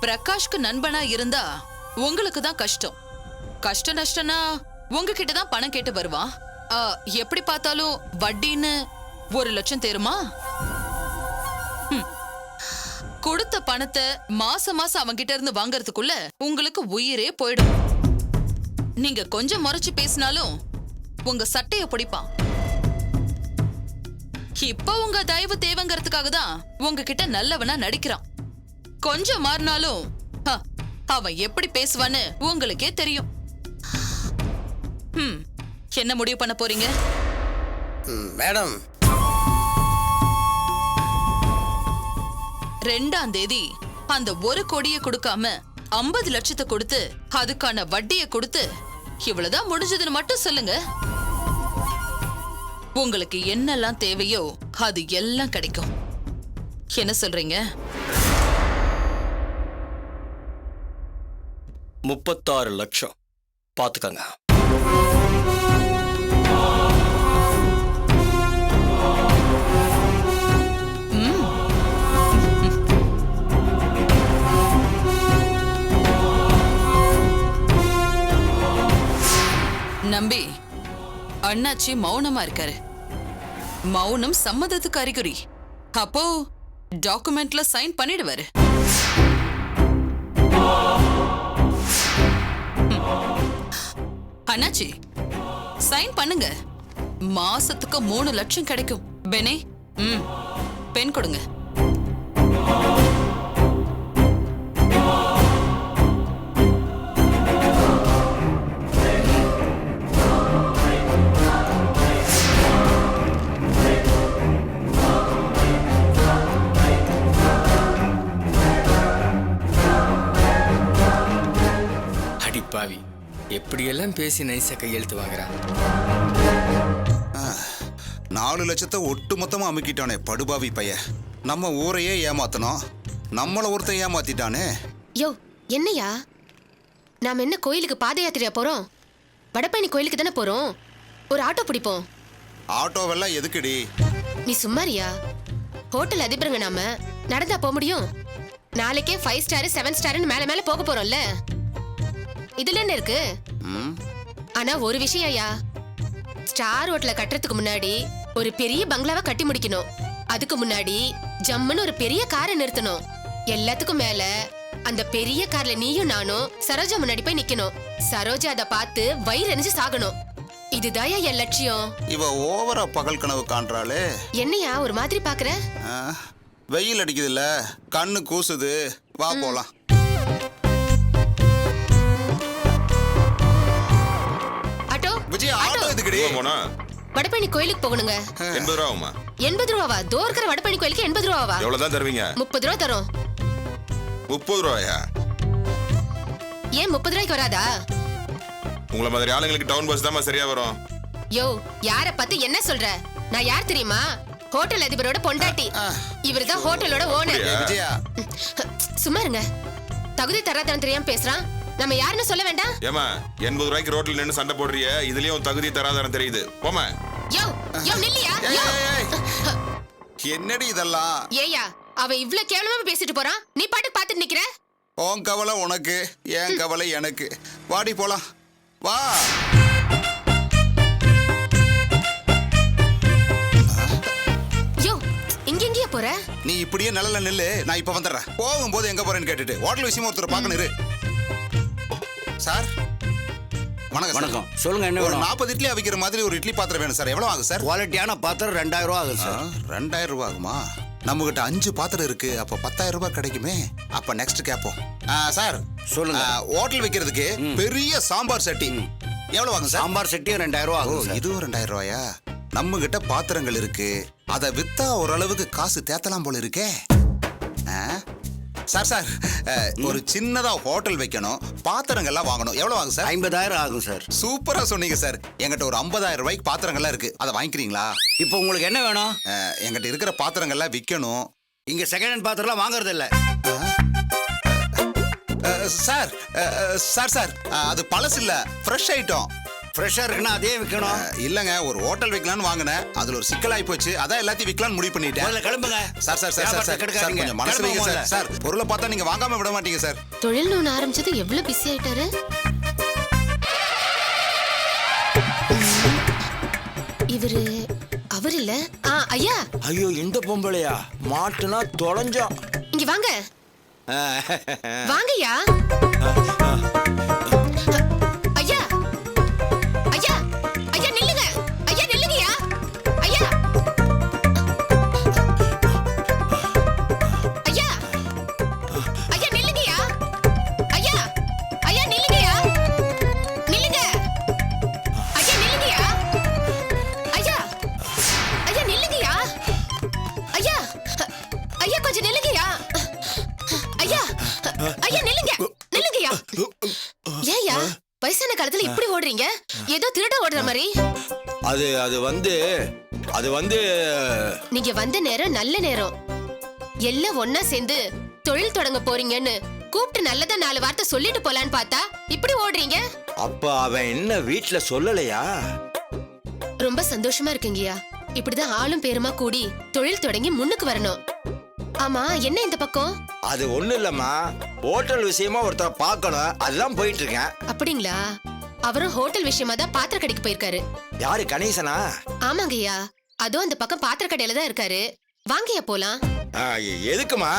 பிரகாஷ்க்கு நண்பனா இருந்தா உங்களுக்கு தான் கஷ்டம். கஷ்ட நஷ்டம்னா உங்ககிட்ட தான் பணம் கேட்டு வருவான். எப்படி பார்த்தாலும் வட்டின்னு 1 லட்சம் தேருமா? கொடுத்த பணத்தை மாசம் மாசம் அவன்கிட்ட இருந்து வாங்கறதுக்குள்ள உங்களுக்கு உயிரே போயிடும். நீங்க கொஞ்சம் முறைச்சு பேசினாலும் உங்க சட்டைய பிடிப்பான். இப்ப உங்க தயவு தேவைங்கிறதுக்காக தான் உங்ககிட்ட நல்லவனா நடிக்கிறான். கொஞ்சம் மாறினாலும் அவன் எப்படி பேசுவான்னு உங்களுக்கே தெரியும். என்ன முடிவு பண்ண போறீங்க? மேடம், 2ஆம் தேதி அந்த 1 கோடியை கொடுக்காம 50 லட்சத்தை கொடுத்து அதுக்கான வட்டியை கொடுத்து இவ்வளவுதான் முடிஞ்சதுன்னு மட்டும் சொல்லுங்க. உங்களுக்கு என்னெல்லாம் தேவையோ அது எல்லாம் கிடைக்கும். என்ன சொல்றீங்க? 36 லட்சம் பாத்துக்கங்க. நம்பி, அண்ணாச்சி மௌனமா இருக்காரு. மௌனம் சம்மதத்துக்கு அறிகுறி. அப்போ டாக்குமெண்ட்ல சைன் பண்ணிடுவாரு. அண்ணாச்சி சைன் பண்ணுங்க. மாசத்துக்கு 3 லட்சம் கிடைக்கும். பெனே, பென் கொடுங்க. பாவி, எப்படியெல்லாம் பேசி நைசா கையெழுத்து வாங்குறான். 4 லட்சத்தை ஒட்டு மொத்தமா அமுக்கிட்டானே படுபாவி பைய. நம்ம ஊரையே ஏமாத்தணும், நம்மள ஒருத்தன் ஏமாத்திட்டானே. யோ, என்னையா? நாம என்ன கோயிலுக்கு பாத யாத்திரையா போறோம்? வடபழனி கோயிலுக்கு தானே போறோம். ஒரு ஆட்டோ பிடிப்போம். ஆட்டோவெல்லாம் எதுக்குடி? நீ சும்மாரியா? ஹோட்டல் அதிபருங்க நாம, நடந்தா போக முடியும்? நாளைக்கே 5 ஸ்டார் 7 ஸ்டார்னு மேல மேல போக போறோம்ல. இதுல என்ன இருக்கு? ஆனா ஒரு விஷயம்யா, ஸ்டார் ஹோட்டல கட்டுறதுக்கு முன்னாடி ஒரு பெரிய பங்களாவை கட்டி முடிக்கணும். அதுக்கு முன்னாடி ஜம்முன்னு ஒரு பெரிய காரை நிறுத்தணும். எல்லாத்துக்கும் மேல அந்த பெரிய கார்ல நீயும் நானும் சரோஜா முன்னாடி போய் நிக்கணும். சரோஜா அதை பார்த்து வயிறு எரிஞ்சு சாகணும். இதுதான் என் லட்சியம். இவ ஓவரா பகல் கனவு காண்றாளே. என்னையா ஒரு மாதிரி பாக்குற? வெயில் அடிக்குது இல்ல, கண்ணு கூசுது. வா போலாம். விஜய், ஆட்டோ எதுக்குடி? வடபழனி கோயிலுக்கு போகணுங்க. 80 ரூபாமா? 80 ரூபாவா? தோர்க்கிற வடபழனி கோயிலுக்கு 80 ரூபாவா? எவ்வளவுதான் தருவீங்க? 30 ரூபா தரோம். 30 ரூபாயா? ஏன் 30 ரூபாய்க்கு வராதா? உங்களை மாதிரி ஆளுங்களுக்கு டவுன் பஸ் தான் சரியா வரும். யோ, யார பார்த்து என்ன சொல்ற? நான் யார் தெரியுமா? ஹோட்டல் அதிபரோட பொண்டாட்டி. இவர்தான் ஹோட்டலோட ஓனர். விஜயா, சும்மா இருங்க. தகுதி தராதரம் தெரியாம பேசுறான். நம்ம யாருன்னு சொல்ல வேண்டாம். ஏமா 80 ரூபாய்க்கு ரோட்ல நின்னு சண்டை போடுறிய, இதுலயும் தகுதி தராதரம் தெரியுது. போமா. யோ, யோ நில்லியா? என்னடி இதெல்லாம்? ஏயா, அவ இவ்ளோ கேவலமா பேசிட்டு போறான். நீ பாட்டு பாத்துட்டு நிக்கிற. உன் கவலை உனக்கு, என் கவலை எனக்கு. வாடி போலாம். வா. யோ, இங்க எங்கயா போற? நீ இப்படியே நல்ல நில்லு, நான் இப்ப வந்துடுறேன். போகும்போது எங்க போறேன்னு கேட்டுட்டு ஹோட்டல் விஷயமா ஒருத்தர் பார்க்கணும் இரு. சார், வணக்கம். வணக்கம். சொல்லுங்க, என்ன ஒரு வேணும்? 40 இட்லி அவிக்கிற மாதிரி ஒரு இட்லி பாத்திரம் வேணும் சார். எவ்வளவு ஆகும் சார்? குவாலிட்டியான பாத்திரம் 2000 ரூபா ஆகும் சார். 2000 ரூபா ஆகுமா? நம்ம கிட்ட 5 பாத்திரம் இருக்கு. அப்ப 10000 ரூபாய் கிடைக்குமே. அப்ப நெக்ஸ்ட் கேப்போம். சார் சொல்லுங்க. ஹோட்டல் வைக்கிறதுக்கு பெரிய சாம்பார் சட்டி எவ்வளவு ஆகும் சார்? சாம்பார் சட்டியும் 2000 ரூபா ஆகும். இதுவும் 2000 ரூபாயா? நம்ம கிட்ட பாத்திரங்கள் இருக்கு, அதை வித்தா ஓரளவுக்கு காசு தேத்தலாம் போல இருக்கே. சார் சார், ஒரு சின்னதா ஹோட்டல் வைக்கணும், பாத்திரங்கள்லாம் வாங்கணும். எவ்வளவு ஆகும் சார்? 50000 ஆகும் சார். சூப்பரா சொன்னீங்க சார். எங்கிட்ட ஒரு 50000 ரூபாய்க்கு பாத்திரங்கள்லாம் இருக்கு, அதை வாங்கிக்கிறீங்களா? இப்போ உங்களுக்கு என்ன வேணும்? எங்கிட்ட இருக்கிற பாத்திரங்கள்லாம் விற்கணும். இங்க செகண்ட் ஹேண்ட் பாத்திரம்லாம் வாங்குறது இல்ல. சார் சார் சார், அது பழசு இல்ல, ஃப்ரெஷ் ஐட்டம். ஃப்ரெஷ்ஷா இருக்குன்னா அதே விற்கணும். இல்லங்க ஒரு ஹோட்டல் வைக்கலாம்னு வாங்கினேன், அதுல ஒரு சிக்கலாகி போச்சு, அதான் எல்லாத்தையும் விற்கலாம்னு முடிவு பண்ணிட்டேன். முதல்ல கிளம்புங்க. சார் சார் சார் சார் வியாபாரத்தை சார் கெடுக்காதீங்க. கொஞ்சம் மனசு வைங்க சார். சார் பொருளை பார்த்தா நீங்க வாங்காம விட மாட்டீங்க சார். தொழில் ஒண்ணு ஆரம்பிச்சது எவ்வளவு பிஸி ஆயிட்டாரு. இவரு அவர் இல்ல. ஐயா ஐயோ இந்த பொம்பளையா மாட்டுனா தொலைஞ்சோம். இங்க வாங்க. வாங்கய்யா. ஐயா ஐயா ஐயா நில்லுங்க. ஐயா நில்லுங்கய்யா. ஐயா ஐயா ஐயா நில்லுங்கய்யா. ஐயா ஐயா நில்லுங்கய்யா. நில்லுங்க. ஐயா நில்லுங்கய்யா. ஐயா ஐயா நில்லுங்கய்யா. ஐயா ஐயா கொஞ்சம் நில்லுங்கய்யா. ஐயா ஐயா நில்லுங்க. நில்லுங்கய்யா. ஏய்யா வயசான காலத்துல இப்படி ஓடுறீங்க? ஏதோ திருட ஓடுற மாதிரி. அது வந்து நீங்க வந்த நேரம் நல்ல நேரம். எல்லாம் ஒன்னா சேர்ந்து தொழில் தொடங்க போறீங்கன்னு கூப்பிட்டு நல்லதா 4 வார்த்தை சொல்லிட்டு போலான்னு பார்த்தா இப்படி ஓடுறீங்க. அப்ப அவன் என்ன வீட்ல சொல்லலையா? ரொம்ப சந்தோஷமா இருக்குங்கய்யா. இப்படிதான் ஆளும் பேருமா கூடி தொழில் தொடங்கி முன்னுக்கு வரணும். ஆமா என்ன இந்த பக்கம்? அது ஒண்ணு இல்லம்மா, ஹோட்டல் விஷயமா ஒருத்தரை பார்க்கணும், அதுதான் போயிட்டு இருக்கேன். அப்படிங்களா? அவரும் ஹோட்டல் விஷயமா தான் பாத்திர கடைக்கு போயிருக்காரு. யாரு, கணேசனா? ஆமாங்கய்யா, அதுவும் அந்த பக்கம் பாத்திர கடையில தான் இருக்காரு. வாங்கய்யா போலாம். எதுக்குமா?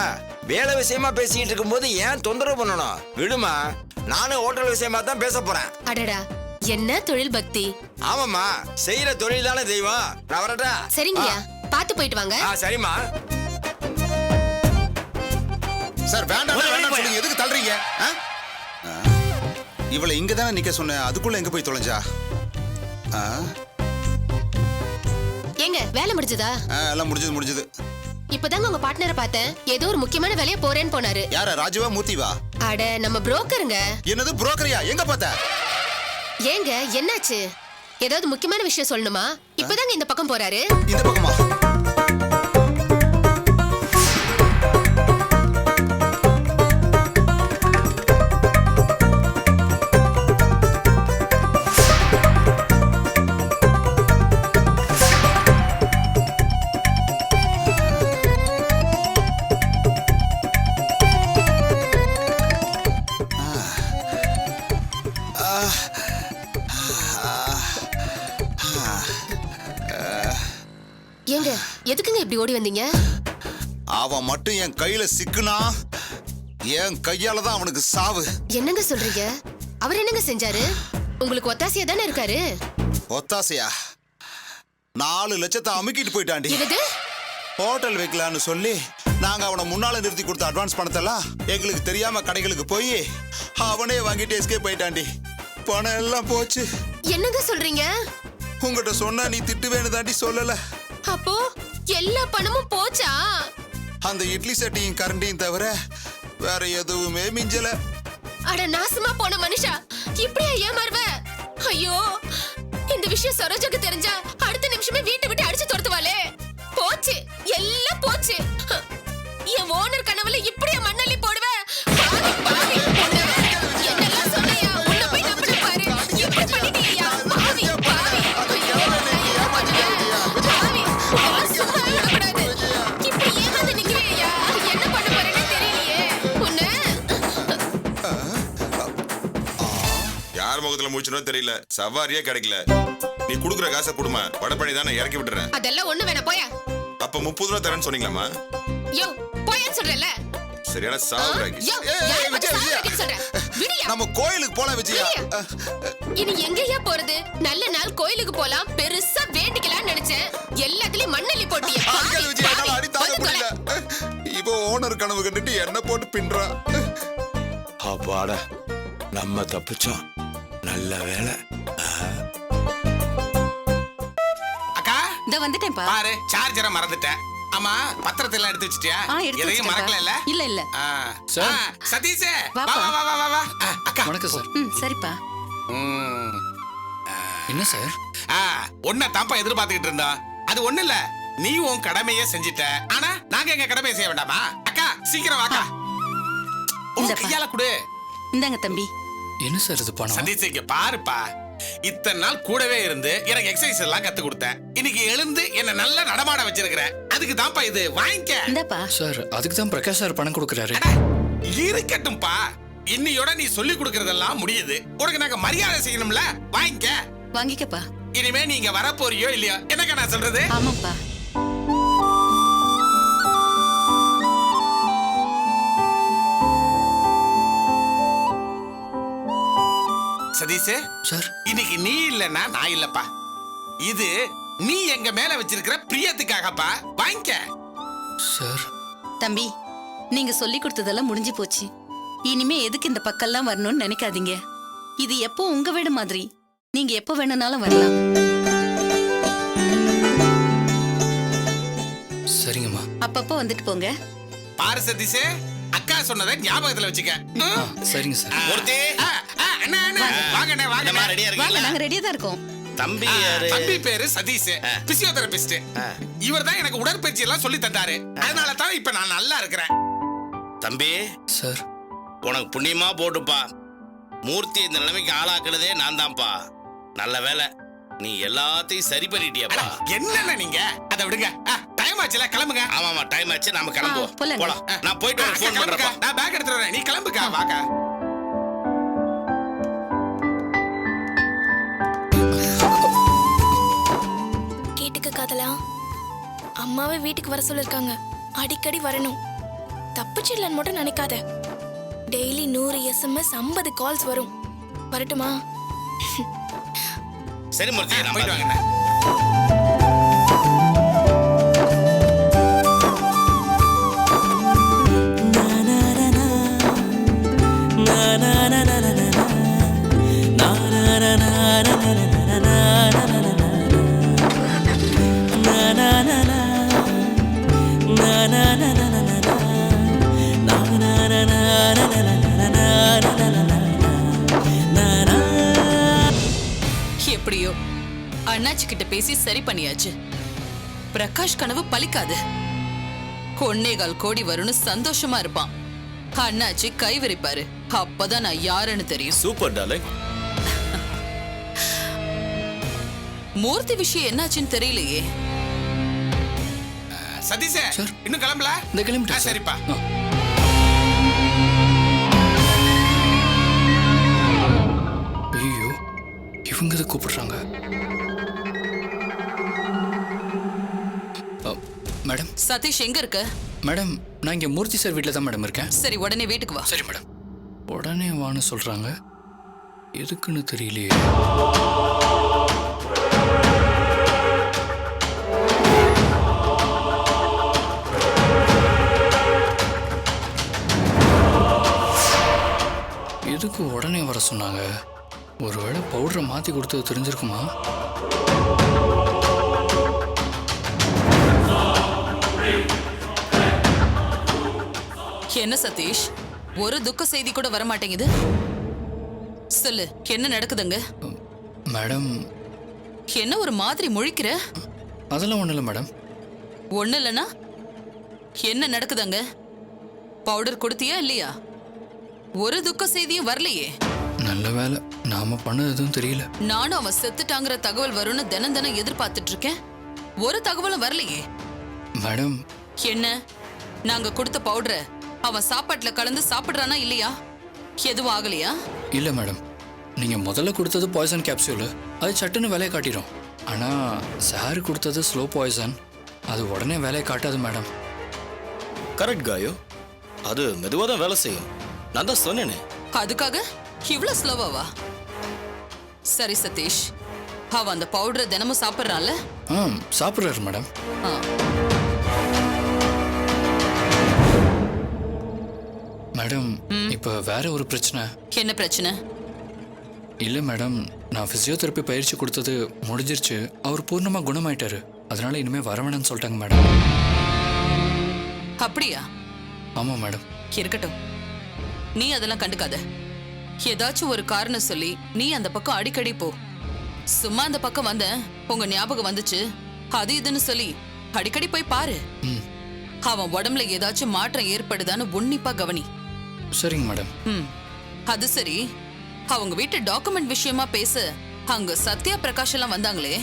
வேலை விஷயமா பேசிட்டு இருக்கும்போது ஏன் தொந்தரவு பண்ணணும்? விடுமா, நானும் ஹோட்டல் விஷயமா தான் பேச போறேன். அடடா என்ன தொழில் பக்தி. ஆமாம்மா, செய்யற தொழில் தானே தெய்வம். நான் வரட்டா? சரிங்கய்யா, பாத்து போயிட்டு வாங்க. சரிம்மா. சார் வேண்டாம் வேண்டாம் சொல்லுங்க, எதுக்கு தள்ளுறீங்க? இவளை இங்க தானே நிக்க சொன்னேன், அதுக்குள்ள எங்க போய் தொலைஞ்சா? ஏங்க வேலை முடிஞ்சதா? எல்லாம் முடிஞ்சது. இப்பதாங்க உங்க பார்ட்னரை பார்த்தேன். ஏதோ ஒரு முக்கியமான வேலையா போறேன்னு போனாரு. யார, ராஜுவா மூர்த்திவா? அட நம்ம புரோக்கருங்க. என்னது புரோக்கரியா? எங்க பார்த்த? ஏங்க என்னாச்சு? ஏதாவது முக்கியமான விஷயம் சொல்லணுமா? இப்பதாங்க இந்த பக்கம் போறாரு. இந்த பக்கமா? ஏங்க எதுக்குங்க இப்படி ஓடி வந்தீங்க? அவன் மட்டும் என் கையில சிக்குனா என் கையால தான் அவனுக்கு சாவு. என்னங்க சொல்றீங்க? அவர் என்னங்க செஞ்சாரு? உங்களுக்கு ஒத்தாசையா தானே இருக்காரு. ஒத்தாசையா? 4 லட்சத்தை அமுக்கிட்டு போயிட்டாண்டி. இது ஹோட்டல் வைக்கலான்னு சொல்லி நாங்க அவனை முன்னால நிறுத்தி கொடுத்த அட்வான்ஸ் பணத்தெல்லாம் எங்களுக்கு தெரியாம கடைகளுக்கு போய் அவனே வாங்கிட்டு எஸ்கேப் போயிட்டாண்டி. பணம் எல்லாம் போச்சு. என்னங்க சொல்றீங்க? உங்ககிட்ட சொன்னா நீ திட்டுவேன்னு தாண்டி சொல்லல. அப்போ எல்லா பணமும் போச்சா? அந்த இட்லி சட்டியும் கரண்டியும் தவிர வேற எதுவுமே மிஞ்சல. அட நாசமா போன மனுஷா, இப்படியா ஏமாறுவ? ஐயோ, இந்த விஷயம் சரோஜாக்கு தெரிஞ்சா அடுத்த நிமிஷமே வீட்டை விட்டு அடிச்சு துரத்துவாளே. போச்சு, எல்லாம் போச்சு. என் ஓனர் கனவுல இப்படியா மண்ணள்ளி போடுவ? பாவி பாவி, என்னெல்லாம் சொன்னியா? உன்னை போய் நம்பின பாரு. இப்படி பண்ணிட்டியா? பாவி பாவி. ஐயோ, நான் என்ன பண்ணுவேன்? பாவி, உன்னெல்லாம் சும்மாவே விடக்கூடாது. இப்படி ஏமாந்து நிக்கிறியா? என்ன பண்ண போறேன்னு தெரியலையே. உன்னை யார் முகத்துல முடிச்சனோ தெரியல, சவாரியே கிடைக்கல. நீ குடுக்குற காசை குடுமா, வடபழனி தானே இறக்கி விட்டுறேன். அதெல்லாம் ஒண்ணு வேணா போயா. அப்ப 30 ரூபா தரேன்னு சொன்னீங்களாமா? யோ போயான்னு சொல்றல. சரியான சாவுறாக்கி. யோ யாரை பத்தி சாவடின்னு சொல்ற? விடியா. நம்ம கோயிலுக்கு போலாம் விஜயா. இனி எங்கயா போறது? நல்ல நாள் கோயிலுக்கு போலாம் பெருசா வேண்டிக்கலாம்னு நினைச்சேன். எல்லாத்துலயும் மண்ணள்ளி போட்டியே. ஆண்கள் விஜயா, என்னால அடி தாங்க முடியல. இப்போ ஓனர் கனவு கண்டுட்டு என்ன போட்டு பின்றா. அப்பாடா, நம்ம தப்பிச்சோம். நல்ல வேலை. அக்கா இந்த வந்துட்டேன்ப்பா. பாரு, சார்ஜரை மறந்துட்டேன். ஆமா, பத்திரத்தை எல்லாம் எடுத்து வச்சிட்டியா? எடுத்து எதையும் வச்சிட்டேன்ப்பா. மறக்கல? இல்ல இல்ல. சார், சதீஷ் வா வாப்பா. வா வா வா வா. அக்கா வணக்கம் சார். சரிப்பா. ம். என்ன சார்? ஒன்ன தான்ப்பா எதிர்பார்த்துக்கிட்டு இருந்தோம். அது ஒண்ணு இல்ல, நீ உன் கடமையே செஞ்சிட்ட. ஆனா நாங்க எங்க கடமையை செய்ய வேண்டாமா? அக்கா சீக்கிரம் வாக்கா. உன் இந்தப்பா. கையால குடு. இந்தாங்க தம்பி. என்ன சார் இது பணம்? சதீஷ் இங்க பாருப்பா, இத்தனை நாள் கூடவே இருந்து எனக்கு எக்ஸசைஸ் எல்லாம் கத்து கொடுத்தேன். இன்னைக்கு எழுந்து என்ன நல்லா நடமாட வச்சிருக்கிற. அதுக்கு தான்ப்பா இது, வாங்கிக்க. இந்தப்பா. சார் அதுக்கு தான் பிரகாஷ் சார் பணம் கொடுக்குறாரு. இருக்கட்டும்பா, இன்னையோட நீ சொல்லி கொடுக்கறதெல்லாம் முடியுது. உனக்கு நாங்க மரியாதை செய்யணும்ல, வாங்கிக்க. வாங்கிக்கப்பா. இனிமே நீங்க வர போறியோ இல்லையோ, என்னக்கா நான் சொல்றது? ஆமாப்பா. சதீஷ் சார் இன்னைக்கு நீ இல்லன்னா நான் இல்லப்பா. இது நீ எங்க மேல வச்சிருக்கிற பிரியத்துக்காகப்பா, வாங்கிக்க. சார் தம்பி, நீங்க சொல்லி கொடுத்ததெல்லாம் முடிஞ்சு போச்சு. இனிமே எதுக்கு இந்த பக்கம்லாம் வரணும்னு நினைக்காதீங்க. இது எப்போ உங்க வீடு மாதிரி, நீங்க எப்போ வேணும்னாலும் வரலாம். சரிங்கம்மா. அப்பப்போ வந்துட்டு போங்க. பாரு சதீஷ், அக்கா சொன்னதை ஞாபகத்துல வச்சுக்க. சரிங்க சார். மூர்த்தி அண்ணா அண்ணா வாங்க அண்ணா, வாங்க அண்ணா. ரெடியா வாங்க, இருக்கீங்களா? நாங்க ரெடியா தான் இருக்கோம். தம்பி தம்பி பேரு சதீஷ், பிசியோதெரபிஸ்ட். இவர் தான் எனக்கு உடற்பயிற்சி எல்லாம் சொல்லி தந்தாரு. அதனால தான் இப்ப நான் நல்லா இருக்கிறேன். தம்பி சார் உனக்கு புண்ணியமா போட்டுப்பா. மூர்த்தி இந்த நிலைமைக்கு ஆளாக்குனதே நான் தான்ப்பா. நல்ல வேலை நீ எல்லாத்தையும் சரி பண்ணிட்டியாப்பா. என்னண்ணா நீங்க அதை விடுங்க. டைம் ஆச்சுல, கிளம்புங்க. ஆமாமா டைம் ஆச்சு, நாம கிளம்புவோம். போலாங்க. போலாம். நான் போயிட்டு அக்கா, ஃபோன் கிளம்புக்கா. பண்றேன்ப்பா. நான் பேக் எடுத்துட்டு வரேன், நீ கிளம்புக்கா. வாங்க. கேட்டுக்க காதலா, அம்மாவே வீட்டுக்கு வர சொல்லிருக்காங்க. அடிக்கடி வரணும். தப்புச்சிடலன்னு மட்டும் நினைக்காத. டெய்லி 100 SMS 50 கால்ஸ் வரும். வரட்டுமா? சரி மூர்த்தி, நான் போயிட்டு போயிட்டு வாங்க. எப்படியோ அண்ணாச்சி கிட்ட பேசி சரி பண்ணியாச்சு. பிரகாஷ் கனவு பலிக்காது. 1.25 கோடி வரும்னு சந்தோஷமா இருப்பான். அண்ணாச்சி கை விரிப்பாரு. அப்பதான் நான் யாருன்னு தெரியும். Super darling. மூர்த்தி விஷயம் என்னாச்சுன்னு தெரியலையே. சதீஷ் சார். இன்னும் கிளம்பல? இந்த கிளம்பிட்டேன் சார். சரிப்பா. ஐயோ இவங்க இதை கூப்பிடுறாங்க. மேடம். சதீஷ் எங்க இருக்க? மேடம் நான் இங்கே மூர்த்தி சார் வீட்டில் தான் மேடம் இருக்கேன். சரி, உடனே வீட்டுக்கு வா. சரி மேடம். உடனே வான்னு சொல்கிறாங்க, எதுக்குன்னு தெரியலையே. எதுக்கு உடனே வர சொன்னாங்க? ஒருவேளை பவுடரை மாற்றி கொடுத்தது தெரிஞ்சிருக்குமா? என்ன சதீஷ், ஒரு துக்க செய்தி கூட வர மாட்டேங்குது. சொல்லு, என்ன நடக்குதுங்க? மேடம் என்ன ஒரு மாதிரி முழிக்கிற? அதெல்லாம் ஒன்றும் இல்லை மேடம். ஒண்ணு இல்லைன்னா என்ன நடக்குதுங்க? பவுடர் கொடுத்தியா இல்லையா? ஒரு துக்க செய்தியும் வரலையே. நல்ல வேலை நாம பண்ணது எதுவும் தெரியல. நானும் அவன் செத்துட்டாங்கிற தகவல் வரும்னு தினம் தினம் எதிர்பார்த்துட்டு இருக்கேன். ஒரு தகவலும் வரலையே. மேடம் என்ன, நாங்க கொடுத்த பவுடரை அவன் சாப்பாட்டுல கலந்து சாப்பிடுறானா இல்லையா? எதுவும் ஆகலையா? இல்லை மேடம், நீங்கள் முதல்ல கொடுத்தது பாய்சன் கேப்சூலு, அது சட்டுன்னு வேலையை காட்டிடும். ஆனால் சார் கொடுத்தது ஸ்லோ பாய்சன், அது உடனே வேலையை காட்டாது மேடம். கரெக்ட் காயோ, அது மெதுவாக தான் வேலை செய்யும். நான் தான் சொன்னேனே. அதுக்காக இவ்ளோ ஸ்லோவாவா? சரி சதீஷ், அவன் அந்த பவுடரை தினமும் சாப்பிட்றான்ல? சாப்பிட்றாரு மேடம். மேடம் இப்போ வேற ஒரு பிரச்சனை. என்ன பிரச்சனை? இல்லை மேடம், நான் ஃபிசியோதெரப்பி பயிற்சி கொடுத்தது முடிஞ்சிருச்சு. அவர் பூர்ணமாக குணமாயிட்டாரு. அதனால இனிமேல் வர வேணாம்னு சொல்லிட்டாங்க மேடம். அப்படியா? ஆமாம் மேடம். இருக்கட்டும், நீ அதெல்லாம் கண்டுக்காத. ஏதாச்சும் ஒரு காரணம் சொல்லி நீ அந்த பக்கம் அடிக்கடி போ. சும்மா அந்த பக்கம் வந்த உங்க ஞாபகம் வந்துச்சு, அது இதுன்னு சொல்லி அடிக்கடி போய் பாரு. அவன் உடம்புல ஏதாச்சும் மாற்றம் ஏற்படுதான்னு உன்னிப்பா கவனி. சரிங்க மேடம். அது சரி, அவங்க வீட்டு டாக்குமெண்ட் விஷயமா பேச அங்க சத்யா பிரகாஷ் எல்லாம் வந்தாங்களே,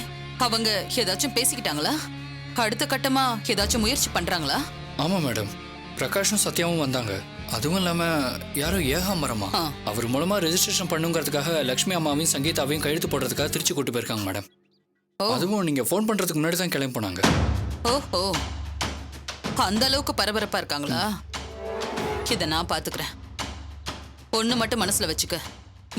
அவங்க ஏதாச்சும் பேசிக்கிட்டாங்களா? அடுத்த கட்டமா ஏதாச்சும் முயற்சி பண்றாங்களா? ஆமாம் மேடம், பிரகாஷும் சத்யாவும் வந்தாங்க. அதுவும் இல்லாமல் யாரோ ஏகாம்பரமா அவர் மூலமாக ரெஜிஸ்ட்ரேஷன் பண்ணுங்கிறதுக்காக லக்ஷ்மி அம்மாவையும் சங்கீதாவையும் கையெழுத்து போடுறதுக்காக திருச்சி கூட்டு போயிருக்காங்க மேடம். அதுவும் நீங்கள் ஃபோன் பண்ணுறதுக்கு முன்னாடி தான் கிளம்பி போனாங்க. ஓஹோ, அந்த அளவுக்கு பரபரப்பா இருக்காங்களா? இதை நான் பாத்துக்கிறேன். ஒண்ணு மட்டும் மனசுல வச்சுக்க,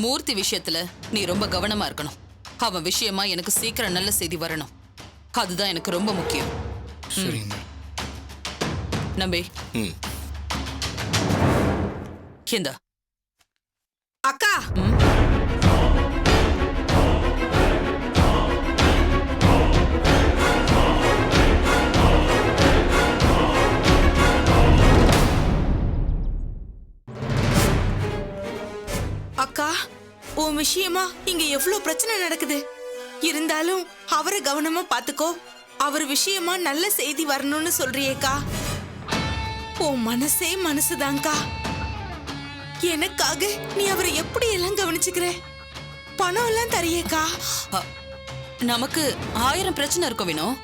மூர்த்தி விஷயத்துல நீ ரொம்ப கவனமா இருக்கணும். அவன் விஷயமா எனக்கு சீக்கிரம் நல்ல செய்தி வரணும். அதுதான் எனக்கு ரொம்ப முக்கியம். சரிங்க மேடம். நம்பி இந்தா. அக்கா, அக்கா, உன் விஷயமா இங்க எவ்வளவு பிரச்சனை நடக்குது. இருந்தாலும் அவரை கவனமா பாத்துக்கோ. அவர் விஷயமா நல்ல செய்தி வரணும்னு சொல்றியேக்கா. உன் மனசே மனசுதான்க்கா. எனக்காக நீ அவரை எப்படி எல்லாம் கவனிச்சுக்கிற? பணம் எல்லாம் தரியேக்கா. நமக்கு 1000 பிரச்சனை இருக்கும் வேணும்.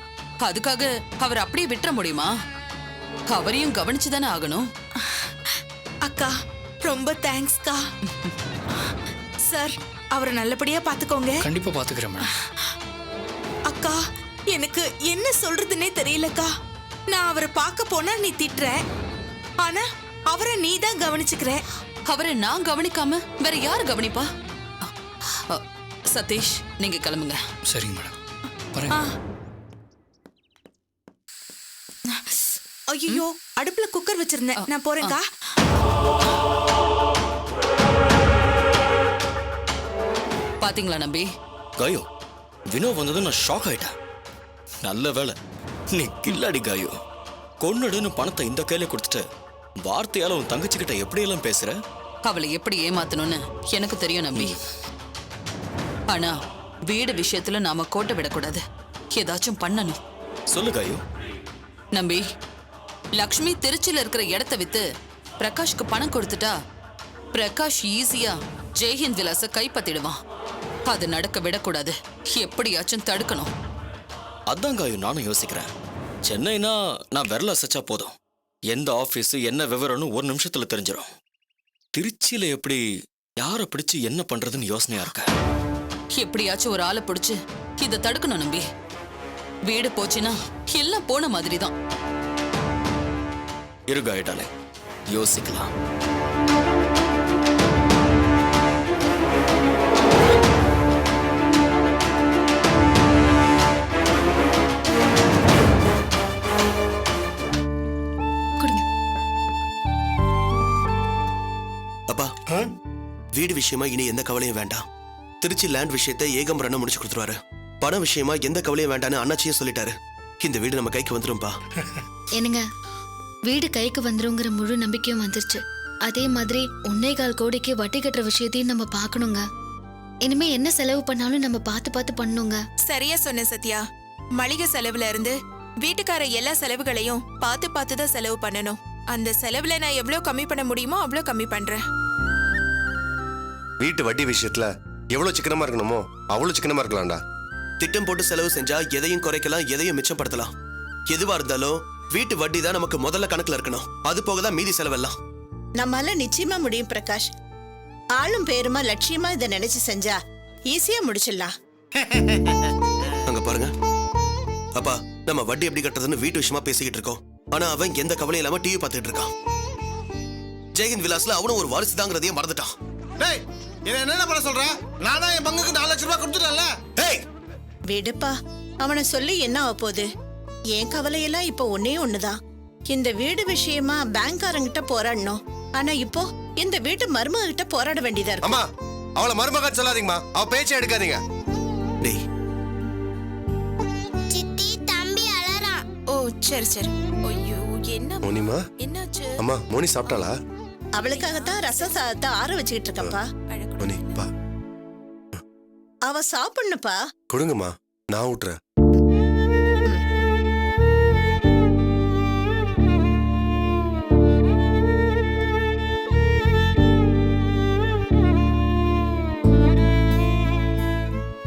அதுக்காக அவர் அப்படியே விட்டுற முடியுமா? அவரையும் கவனிச்சுதானே ஆகணும். அக்கா, ரொம்ப தேங்க்ஸ்க்கா. சார், அவரை நல்லபடியா பாத்துக்கோங்க. கண்டிப்பா பாத்துக்கிறேன் மேடம். அக்கா, எனக்கு என்ன சொல்றதுன்னே தெரியலக்கா. நான் அவரை பார்க்க போனா நீ திட்டுற, ஆனா அவரை நீ தான் கவனிச்சுக்கிற. அவரை நான் கவனிக்காம வேற யாரு கவனிப்பா? சதீஷ், நீங்க கிளம்புங்க. சரிங்க மேடம், பாருங்க. ஐயோ, அடுப்புல குக்கர் வச்சிருந்தேன், நான் போறேன்க்கா. பாத்தீங்களா நம்பி? காயோ, வினோ வந்ததும் நான் ஷாக் ஆயிட்டேன். நல்ல வேலை நீ கில்லாடி காயோ. கொன்னுடுன்னு பணத்தை இந்த கையில கொடுத்துட்டு வார்த்தையால உன் தங்கச்சிக்கிட்ட எப்படியெல்லாம் பேசுற? அவளை எப்படி ஏமாத்தணும்னு எனக்கு தெரியும் நம்பி. ஆனா வீடு விஷயத்துல நாம கோட்டை விடக்கூடாது. ஏதாச்சும் பண்ணணும். சொல்லு காயோ. நம்பி, லக்ஷ்மி திருச்சியில இருக்கிற இடத்தை வித்து பிரகாஷ்க்கு பணம் கொடுத்துட்டா பிரகாஷ் ஈஸியா ஜெய்ஹிந்த் விலாச கைப்பற்றிடுவான். அது நடக்க விடக்கூடாது. எப்படியாச்சும் தடுக்கணும். அதான் காயோ நானும் யோசிக்கிறேன். சென்னைனா நான் விரல அசைச்சா போதும், எந்த ஆபீஸ் என்ன விவரம்னு ஒரு நிமிஷத்துல தெரிஞ்சிடும். திருச்சியில எப்படி யாரை பிடிச்சு என்ன பண்றதுன்னு யோசனையா இருக்க. எப்படியாச்சும் ஒரு ஆளை பிடிச்சு இதை தடுக்கணும் நம்பி. வீடு போச்சுன்னா எல்லாம் போன மாதிரி தான். இருகாயிட்டாலே யோசிக்கலாம். அப்பா, வீடு விஷயமா இனி எந்த கவலையும் வேண்டாம். திருச்சி லேண்ட் விஷயத்தை ஏகம்பரண்ண முடிச்சு கொடுத்துருவாரு. பண விஷயமா எந்த கவலையும் வேண்டான்னு அண்ணாச்சியே சொல்லிட்டாரு. இந்த வீடு நம்ம கைக்கு வந்துரும்பா. என்னங்க, வீடு கைக்கு வந்துருங்கிற முழு நம்பிக்கையும் வந்துருச்சு. அதே மாதிரி 1.25 கோடிக்கு வட்டி கட்டுற விஷயத்தையும் நம்ம பார்க்கணுங்க. இனிமே என்ன செலவு பண்ணாலும் நம்ம பார்த்து பார்த்து பண்ணணுங்க. சரியா சொன்ன சத்யா. மளிகை செலவுல இருந்து வீட்டுக்கார எல்லா செலவுகளையும் பார்த்து பார்த்து தான் செலவு பண்ணணும். அந்த செலவுல நான் எவ்வளவு கம்மி பண்ண முடியுமோ அவ்வளவு கம்மி பண்றேன். வீட்டு வட்டி விஷயத்துல எவ்வளவு சிக்கனமா இருக்கணுமோ அவ்வளவு சிக்கனமா இருக்கலாம்டா. திட்டம் போட்டு செலவு செஞ்சா எதையும் குறைக்கலாம், எதையும் மிச்சப்படுத்தலாம். எதுவா இருந்தாலும் வீட்டு வட்டி தான் நமக்கு முதல்ல கணக்குல இருக்கணும். அது போகதான் மீதி செலவெல்லாம். நம்மால நிச்சயமா முடியும் பிரகாஷ். ஆளும் பேருமா லட்சியமா இதை நினைச்சு செஞ்சா ஈஸியா முடிச்சிடலாம். அங்க பாருங்க அப்பா, நம்ம வட்டி எப்படி கட்டுறதுன்னு வீட்டு விஷயமா பேசிக்கிட்டு இருக்கோம். ஆனா அவன் எந்த கவலையும் இல்லாம டிவி பார்த்துட்டு இருக்கான். ஜெயஹிந்த் விலாஸ்ல அவனும் ஒரு வாரிசு தாங்கிறதையே மறந்துட்டான். டேய், இதை என்ன பண்ண சொல்ற? நானா என் பங்குக்கு 4 லட்சம் ரூபாய் கொடுத்துட்டேன்ல. டேய், விடுப்பா, அவனை சொல்லி என்ன ஆக போகுது? என் கவலையெல்லாம் இப்போ ஒன்னே ஒண்ணுதான். இந்த வீடு விஷயமா பேங்க்காரங்கிட்ட போராடணும். ஆனா இப்போ இந்த வீட்டு மருமக கிட்ட போராட வேண்டியதா இருக்கு. அம்மா, அவளை மருமகன் சொல்லாதீங்கம்மா. அவ பேச்சை எடுக்காதீங்க. டேய், சித்தி, தம்பி அலறான். ஓ சரி சரி. ஐயோ, என்ன மோனிமா, என்னாச்சு? அம்மா மோனி சாப்பிட்டாளா? அவளுக்காகத்தான் ரசம் சாதத்தை ஆற வச்சுக்கிட்டு இருக்கேன்ப்பா. மோனி பா, அவ சாப்பிடணுப்பா. கொடுங்கம்மா, நான் ஊட்டுறேன்.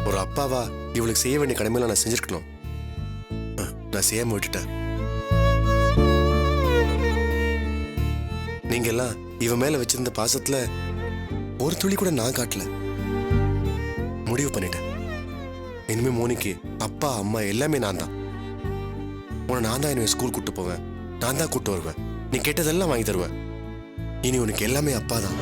ஒரு அப்பாவா இவளுக்கு செய்ய வேண்டிய கடமையில நான் செஞ்சிருக்கணும். நான் செய்யாம விட்டுட்டேன். நீங்க எல்லாம் இவன் மேல வச்சிருந்த பாசத்துல ஒரு துளி கூட நான் காட்டல. முடிவு பண்ணிட்டேன். இனிமே மோனிக்கு அப்பா அம்மா எல்லாமே நான் தான். உன்னை நான் தான் என்ன ஸ்கூல் கூட்டு போவேன், நான் தான் கூட்டு வருவேன், நீ கேட்டதெல்லாம் வாங்கி தருவேன். இனி உனக்கு எல்லாமே அப்பா தான்.